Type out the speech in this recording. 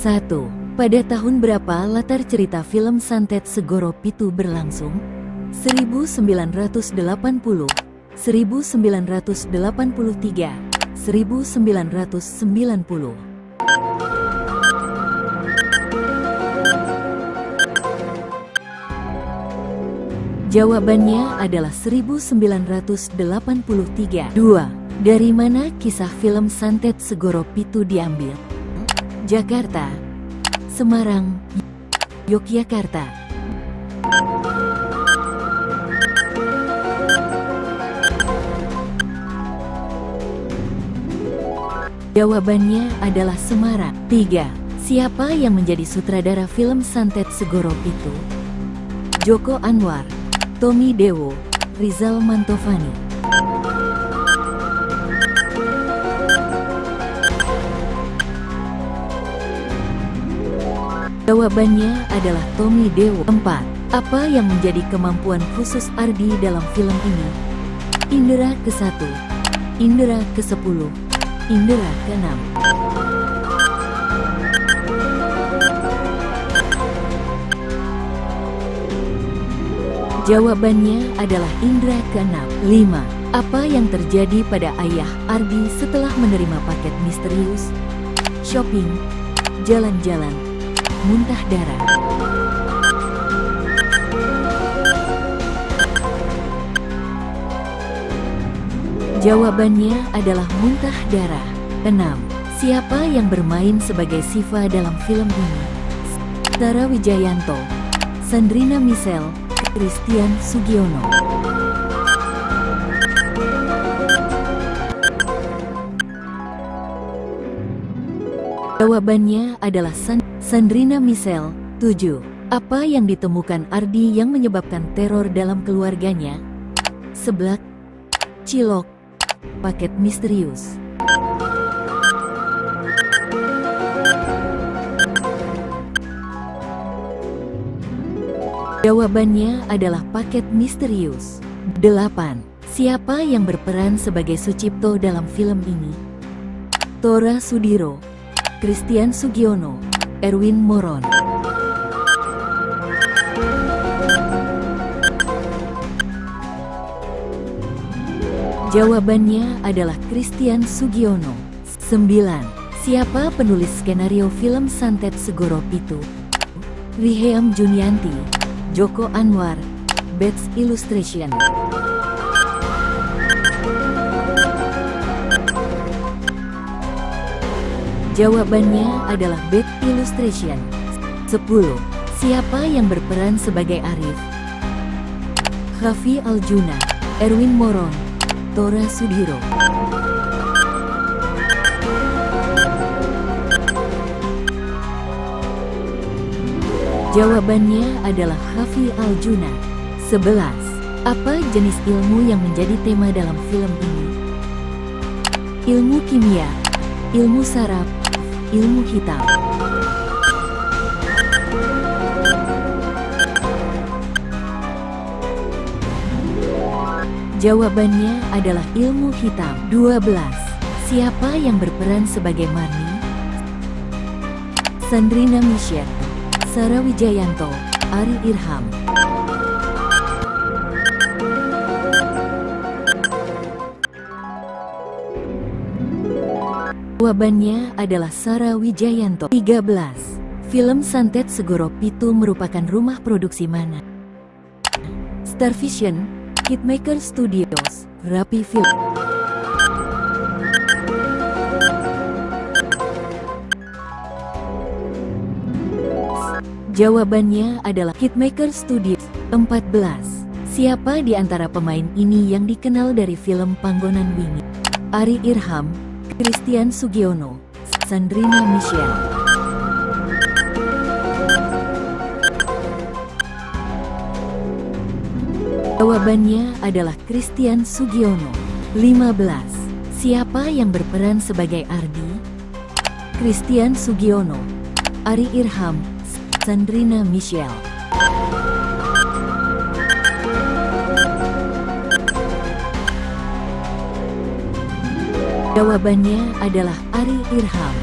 1. Pada tahun berapa latar cerita film Santet Segoro Pitu berlangsung? 1980, 1983, 1990. Jawabannya adalah 1983. 2. Dari mana kisah film Santet Segoro Pitu diambil? Jakarta, Semarang, Yogyakarta. Jawabannya adalah Semarang. 3. Siapa yang menjadi sutradara film Santet Segoro Pitu? Joko Anwar, Tommy Dewo, Rizal Mantovani. Jawabannya adalah Tommy Dewo. 4. Apa yang menjadi kemampuan khusus Ardi dalam film ini? Indera ke-1, indera ke-10, indera ke-6. Jawabannya adalah indera ke-6. 5. Apa yang terjadi pada ayah Ardi setelah menerima paket misterius? Shopping, jalan-jalan, muntah darah. Jawabannya adalah muntah darah. 6. Siapa yang bermain sebagai Siva dalam film ini? Sarah Wijayanto, Sandrina Michelle, Christian Sugiono. Jawabannya adalah Sandrina Michelle. 7. Apa yang ditemukan Ardi yang menyebabkan teror dalam keluarganya? Seblak, cilok, paket misterius. Jawabannya adalah paket misterius. 8. Siapa yang berperan sebagai Sucipto dalam film ini? Tora Sudiro, Christian Sugiono, Erwin Moron. Jawabannya adalah Christian Sugiono. 9. Siapa penulis skenario film Santet Segoro Pitu? Riheam Junianti, Joko Anwar, Bets Illustration. Jawabannya adalah Bets Illustration. 10. Siapa yang berperan sebagai Arif? Khafi Aljuna, Erwin Moron, Tora Sudiro. Jawabannya adalah Khafi Aljuna. 11. Apa jenis ilmu yang menjadi tema dalam film ini? Ilmu kimia, ilmu saraf, ilmu hitam. Jawabannya adalah ilmu hitam. 12. Siapa yang berperan sebagai Marni? Sandrina Michelle, Sarah Wijayanto, Ari Irham. Jawabannya adalah Sarah Wijayanto. 13. Film Santet Segoro Pitu merupakan rumah produksi mana? Starvision, Hitmaker Studios, Rapi Film. Jawabannya adalah Hitmaker Studios. 14. Siapa di antara pemain ini yang dikenal dari film Panggonan Wingi? Ari Irham, Christian Sugiono, Sandrina Michelle. Jawabannya adalah Christian Sugiono. 15. Siapa yang berperan sebagai Ardi? Christian Sugiono, Ari Irham, Sandrina Michelle. Jawabannya adalah Ari Irham.